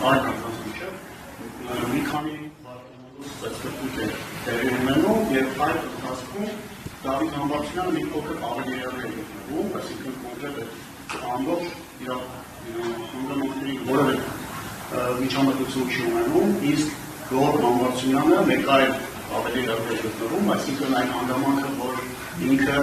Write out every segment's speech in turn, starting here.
այլ կանանց միջև մի քանի ծածկույթ է տեղի ունենում եւ այդ ընթացքում Դավիթ Համբարձումյանը մի փոքր ավելի երևի է գտնվում, այսինքն կոնկրետ ամբողջ իր հանգամանքների որևէ միջամտություն չի ունենում, իսկ Գորգ Համբարձումյանը մեկ այլ ավելի երևի է գտնվում, այսինքն այն հանգամանքը, որ ինքը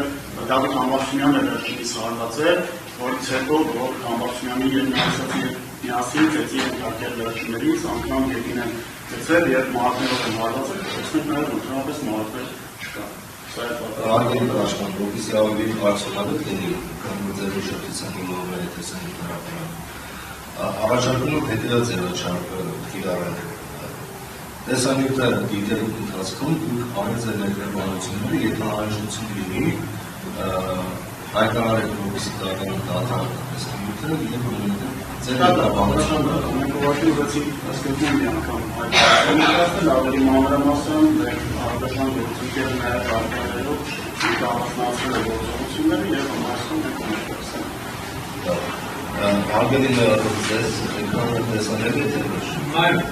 Դավիթ Համբարձումյանը վերջինիս հարվածել, որից հետո Գորգ Համբարձումյանի եւ միասին ծեծի ընդհարկել վերջիններից, անգամ ետին են ծեծել եւ մահացներով են հարվածել, տեսնենք նաեւ ընդհանրապես մահացներ չկա։ Արգելի Աշխան, որպեսզի ավելի բարձրացնի կամ ձեր ուշադրության հիմնավորը տեսանյութը առաջարկում եմ հետևած ձեռնարկը կիրառել։ Տեսանյութը դիտելու ընթացքում դուք արել ձեր ներկայացումները, եթե անհրաժեշտություն լինի, հայտարարեք որպեսզի դատարան տեսանյութը եւ ձեր դատաբանությունը մենք ուղղակի ուզեցինք սկզբում մի անգամ հայտարարել ավելի մանրամասն արտաշան գործընկերը նաև արտադրելով դավաճանացնել գործողությունները եւ ամասում ենք ունեցել։ Արգելի ձեզ էկրանը տեսանել եք այո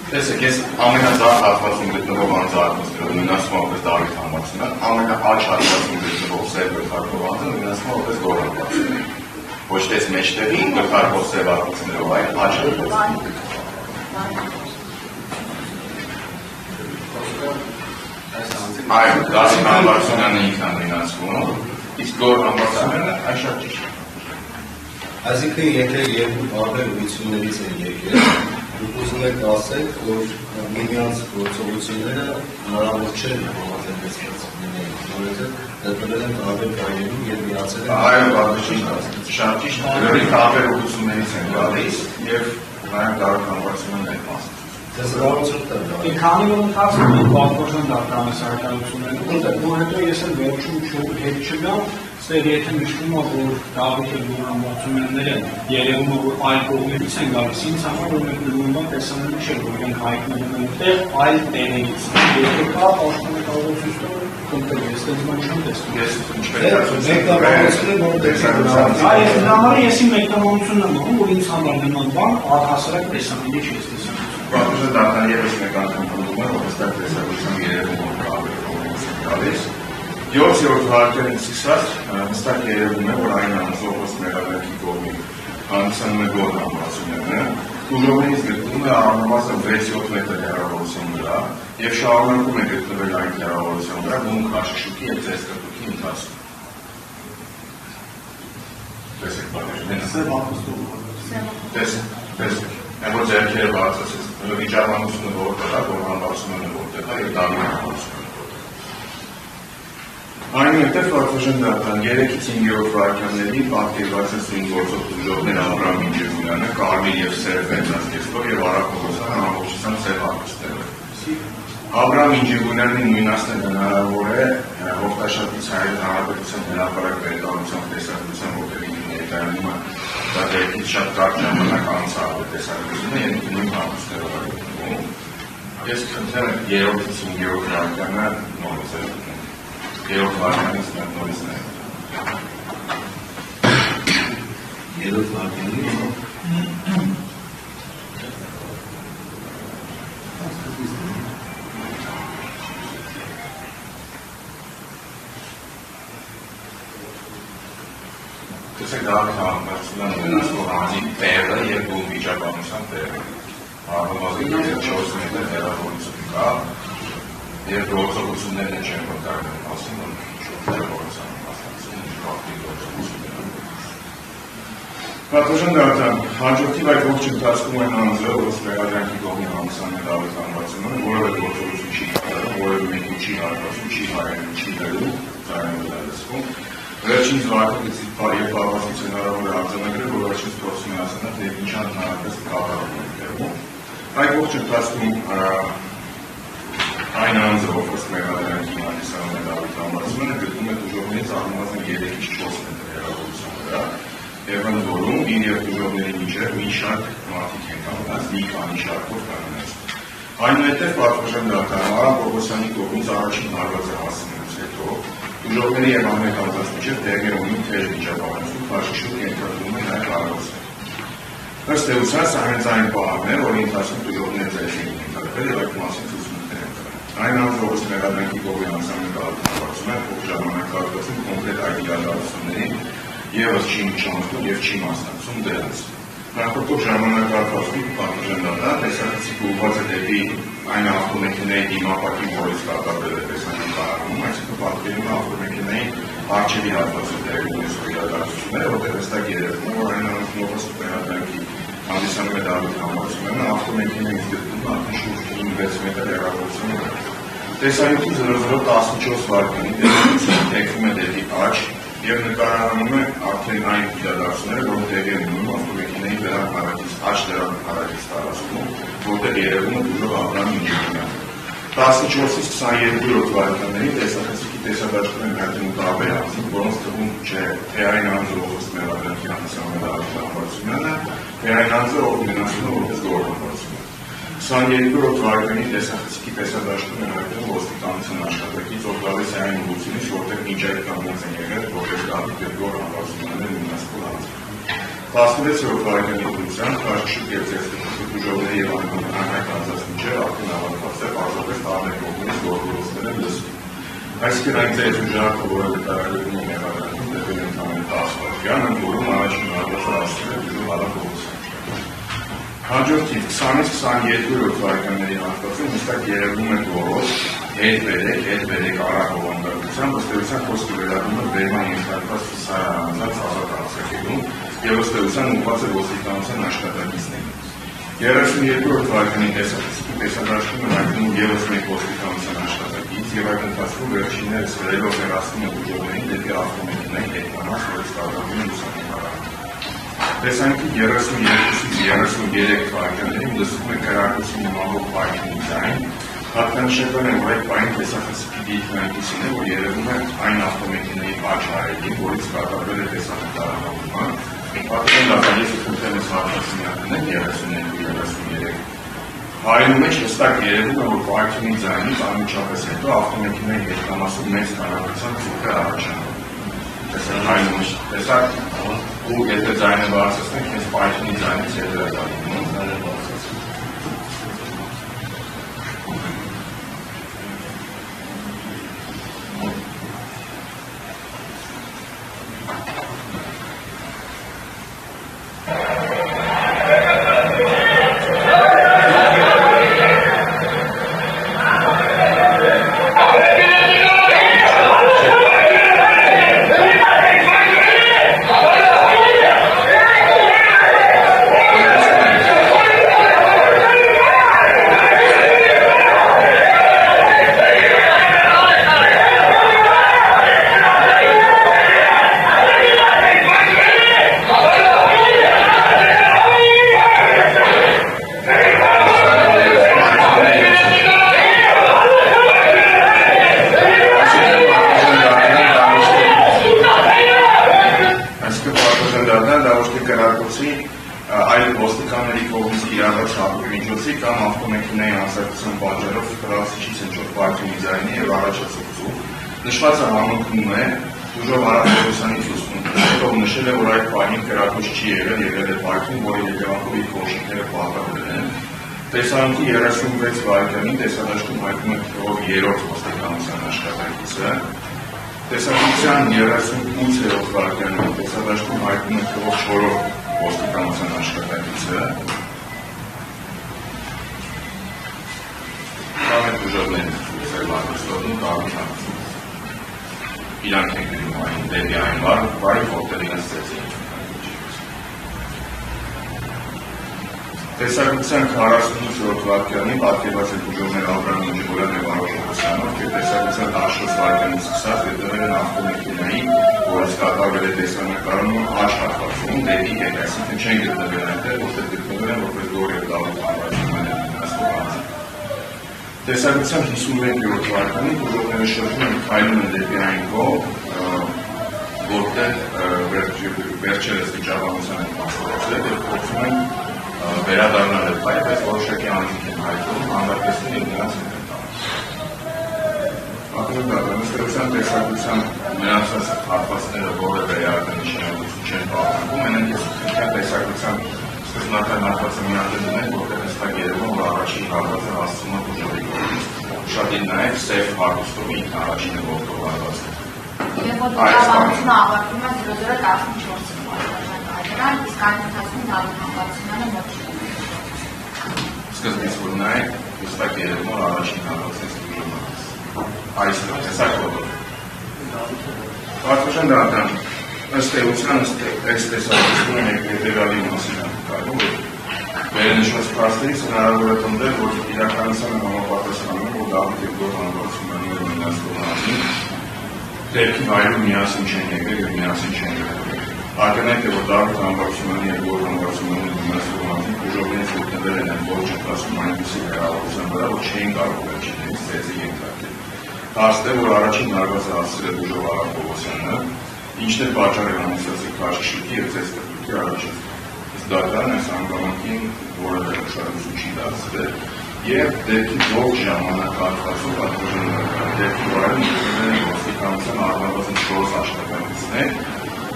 Տեսեք, ես ամենազար հատվածում գտնվող անձարմասները նույնասում ապես Դավիթ Համբարձումյան, ամենաաճ հատվածում գտնվող Սերգո Խարկովանձը նույնասում ապես Գորգ Համբարձումյան։ Ոչ թե մեջտեղի գլխարկով սևառություններով, այլ աչքերով։ Այո, դասի համբարձումն ինքն ամենացվում, իսկ գոր համբարձումն այն շատ ճիշտ է։ Այսինքն, եթե երկու տարբեր ուղղություններից են եկել, դուք ուզում եք ասել, որ միմյանց գործողությունները հնարավոր չէ համատեղեցված լինել, որովհետև գտնվել են տարբեր վայրերում և միացել են։ Այո, շատ ճիշտ, գրի տարբեր ուղղություններից են գալիս և նայում կարող համբարձումն այդ մասը։ Քանի որ ընթացքում են պատմական դատարանասարքայությունները, որ հետո ես էլ վերջում հետ չգամ, ստեղ եթե նշվում է, որ Դավիթը գոր համբարձումները երևում է, որ այլ կողմերից են գալիս, ինձ համար որ մենք նույնպես տեսանելի չէ, որ իրենք հայտնվում են այդտեղ այլ տեղերից։ Եթե կա աշխարհի կարողությունները կոնկրետ ես դες ման չեմ տեսնում։ Ես ինչպես ես մեկնաբանությունն եմ անում, որ ինձ համար նման բան առհասարակ տեսանելի չի տեսնում։ Պատմությունը դարձան ևս մեկ անգամ փոխվում է, որ հստակ տեսակցությամբ երևում է գալիս։ 7-րդ հարկերից սկսած հստակ երևում է, որ այն անձողոց մեղադրանքի կողմից հանդիսանում է գոր համբարձումները, ուժողներից գտնվում է առնվազն 6-7 մետր հեռավորության վրա և շարունակում է գտնվել այն հեռավորության վրա բուն քաշշուկի և ծեսկրտուքի ընթացքում։ Տեսեք պատմություն։ Տեսեք։ Այն որ ձեռքերը բարձրացեց, վիճաբանությունը որտեղ է, որ համբարձումները որտեղ է և դավի համբարձումները որտեղ է։ Այնուհետև պատվժն դատան 3-ից 5-րդ վայրկյանների պատկերված է սույն գործող ուժողներ Աբրահամ Ինջեգունյանը, Կարմիր և Սերժ Բենձասկեսով և Արաք Պողոսյանը ամբողջությամբ սև հագուստներով։ Աբրահամ Ինջեգունյանի նույնացնել հնարավոր է Հովտաշատից Հայերի Հանրապետության հրապարակ վերականգնության տեսակցության ոտերի ներկայացումը դա դեպքից շատ կարճ ժամանակ անց տեսակցությունը և նույն հագուստներով է գտնվում։ Ես խնդրեմ 3-ից 5-րդ վայրկյանը նորից է գտնվում։ Երորդ վարկանից նորից նայում։ Երորդ վարկանից։ Տեսեք Դավիթ համբարձումն ունենացող անձի տեղը և բուն վիճաբանության տեղը։ Առնվազն 4 մետր հեռավորություն կա և գործողություններն են չեն վկայում ասում, որ հեռավորության մասնակցում կապի գործողությունները։ Պատվժն դարձան, հաջորդիվ այդ ողջ ընթացքում այն անձը, ով մեղադրանքի կողմի հանդիսանում է Դավիթ համբարձումները, որևէ գործողություն չի կատարում, որևէ մեկին չի հարկացում, չի հայերում, չի դրում, ձայնով լսվում։ Վերջին զվարթակից և պարվածից հնարավոր է արձանագրել, որ վերջին փորձում է ասել, թե ինչ անհնարպես կատարում է տեղում։ Այդ ողջ ընթացքում այն անձը, ով ըստ մեղադրանքի հանդիսանում է Դավիթ համբարձումները, գտնում է ուժողներից առնվազն 3-ից 4 մետր հեռավորության վրա և ընդ որում իր և ուժողների միջև մի շարք մարդիկ են կանգնած, մի քանի շարքով կանգնած։ Այնուհետև պատվժն դատարան Արաք Պողոսյանի կողմից առաջին հարվածը հասցնելուց հետո ուժողների և ամեն անձանց միջև տեղի է ունի թեժ վիճաբանություն, քաշշուկ ենթարկվում է նաև հարվածը։ Ըստ էության սա հենց այն պահանջն է, որի ընթացքում ուժողները ձեռք են ենթարկվել և այդ մասին ցուցումներ են տվել։ Այն անձը, ով մեղադրանքի կողմի հանդիսանում է համբարձում է, փոքր ժամանակահատվածում կոնկրետ այդ իրադարձություններին ևս չի միջամտում և չի մասնակցում դրանց։ Նախորդող ժամանակահատվածում պատվժն դատարան տեսակցիկ ուղղված է դեպի այն ավտոմեքենայի դիմապակին, որից կատարվել է տեսանյութ կայանում, այսինքն պատկերում է ավտոմեքենայի առջևի հատվածում տեղի ունեցող իրադարձությունները, որտեղ հստակ երևում է, որ այն անձն, ով ըստ մեղադրանքի հանդիսանում է Դավիթ համբարձումները, ավտոմեքենայից գտնվում է արդեն շուրջ 6 մետր հեռավորության վրա։ Տեսանյութի 0014 վայրկյանի տեսանյութը թեքվում է դեպի աջ և նկարահանում է արդեն այն իրադարձությունները, որ տեղի են ունենում ավտոմեքենայի դրան հարակից, աջ դրան հարակից տարածքում, որտեղ երևում է ուժող Աբրահամ Ինջեգունյանը։ 14-ից 22-րդ վայրկյանների տեսախցիկի տեսադաշտում են հայտնում տարբեր անձինք, որոնց թվում չէ թե այն անձը, ով ըստ մեղադրանքի հանդիսանում է Դավիթ համբարձումները, թե այն անձը, ով մենացնում է որպես գոր համբարձումներ։ 22-րդ վայրկյանի տեսախցիկի տեսադաշտում են հայտնում ոստիկանության աշխատակից, ով գալիս է այն ուղղությունից, որտեղ մինչ այդ կանգնած են եղել որպես Դավիթ և գոր համբարձումները մենացնող անձինք։ 16-րդ վայրկյանի ուղղությամբ քաշշուկ և ծեսկրտուք ուժողների և անհայտ անձանց միջև արդեն ավարտված է պարզապես տարբեր կողմերից գործողություններ են լսվում։ Այսինքն այն ծես ուժարկը, որը վկայագրվում է մեղադրանքում, տևել ընդամենը 10 վայրկյան, ընդ որում առաջին հարվածը հասցրել է Բուժով Արա Պողոսյանը։ Հաջորդ 20-22 վայրկյանների հատվածում հստակ երևում է գորոզ, հետ-վերեք արագ ըստեյության խոսքը վերաբերում է բերման ենթարկված ցուցարարած ազատ արձակելուն եւ ըստեյության ուղղված է ոստիկանության աշխատակիցներին։ 32-րդ վայրկյանի տեսադաշտում է հայտնում ևս մեկ ոստիկանության աշխատակից եւ այդ ընթացքում վերջիններս վերելով հեռացնում է ուժողներին դեպի ավտոմեքենայի հետանաց, որը ստացվում է լուսանկարը։ Տեսանյութի 32-33 վայրկյաններին լսվում է քրեակցի նմանող պայքարի ձայն, հատկանշական է, որ այդ պայն տեսախցիկի դիեթնայնտիսին է, որ երևում է այն ավտոմեքենայի աչարելին, որից կատարվել է տեսանկարահանումը, պատկեն լավալիզը խնդրեմս հատասինյակն է 32-33 Հայերու մեջ հստակ երևում է, որ պայքարի ձայնից անմիջապես հետո ավտոմեքենայի հետամասում մեծ քանակությամբ ցուրտ է առաջանում։ Տեսակ, ու եթե ձայնը բարձրացնենք, հենց պայքարի ձայնից հետո է դառնում։ Նշված համընկնում է Բուժով Արա Պողոսյանի ցուցմունքով, ով նշել է, որ այդ պահին կրակոց չի եղել է պայքարում, որի հետևանքով իր կոշիկները պարտադրել են։ Տեսանյութի 36 վայրկյանին տեսադաշտում հայտնում է թվով 3-րդ ոստիկանության աշխատակիցը։ Տեսակցության 38-րդ վայրկյանին տեսադաշտում հայտնում է թվով 4-րդ ոստիկանության աշխատակիցը։ Կամետ Բուժովներն սերմատիստոտում կարմիտ իրանք են գրում այն դեպի այն բարի որտեղ իրենց ծեցին։ Տեսակցության 48-րդ վայրկյանին պատկերված է Բուժովներ Աբրահամի Ջիգորյան եւ Արոշ Հովսյանով, եւ տեսակցության 14 վայրկյանից սկսած հետևել են ավտոմեքենայի, որից կատարվել է տեսանկարումը աջ հատվածում դեպի հետ, այսինքն չեն գտնվել այնտեղ, որտեղ գտնվել են որպես Գոր եւ Դավիթ անվանումներ ունեցողանց։ Տեսակցության 51-րդ վայրկյանին Բուժովները շրջում են քայլում են դեպի այն կողմ, որտեղ վերջերս վիճաբանության են մասնակցել եւ փորձում են վերադառնալ այդ պայը, բայց որոշակի անձինք են հայտնում, հանրապետություն եւ նրանց Ըստեյության տեսակցության մնացած հատվածները որևէ արտանշանություն չեն պահպանում, են տեսակցության սկզբնական հատվածը միատեղում են, որտեղ հստակ երևում, որ առաջին հատվածը հասցում է Բուժովի կողմից, ուշադիր նաև սև հագուստով ինքն առաջինը ողքով հատվածը։ Եվ որ վիճաբանությունը ավարտվում է 0014-ին այդրան, իսկ այն ընթացքում Դավիթ Համբարձումյանը մոտ չի։ Սկզբից որ նայեք, հստակ երևում, որ առաջին հատվածից Բուժովը այստեղ տեսակ ողով։ Պարտոշան դրական ըստ էության այս տեսակցությունը հետևյալի մասին է կարում, որ վերնշված փաստերից հնարավոր է տնդել, որ իրականությանը համապատասխանում, որ Դավիթ եւ Գոր Համբարձումյանը եւ մնաց կողմին դեպքի վայրում միասին չեն եկել եւ միասին չեն եկել։ Ակնհայտ է, որ Դավիթ Համբարձումյանը եւ Գոր Համբարձումյանը մնաց կողմին Բուժովներից գտնվել են այն ողջ ընթացքում այնպիսի հեռավորության վրա, որ չէին կարող վերջիններից ծեծի ենթարկել։ Հաստ է, որ առաջին հարվածը հասցրել Բուժով Արա Պողոսյանը, ինչն է պատճառ է անհուսացի քաշշուկի եւ ծեծտրուկի առաջին։ Իսկ դատարան այս հանգամանքին որևէ ուշադրություն չի դարձրել եւ դեպքի ողջ ժամանակահատվածում դեպքի վայրում գտնվել են ոստիկանության առնվազն 4 աշխատակիցներ,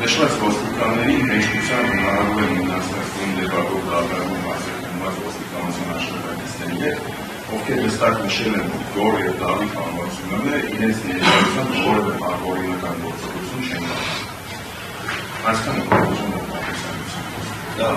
նշված ոստիկանների հեշտության հնարավոր է մնացածում դեպակով դատարանում մասնակցված ոստիկանության աշխատակիցների հետ, ովքեր հստակ նշել են, որ Գոր եւ Դավիթ Համբարձումյանը իրենց ներկայությամբ որևէ օրինական գործողություն չեն կատարել։ Այսքանը ուզում եմ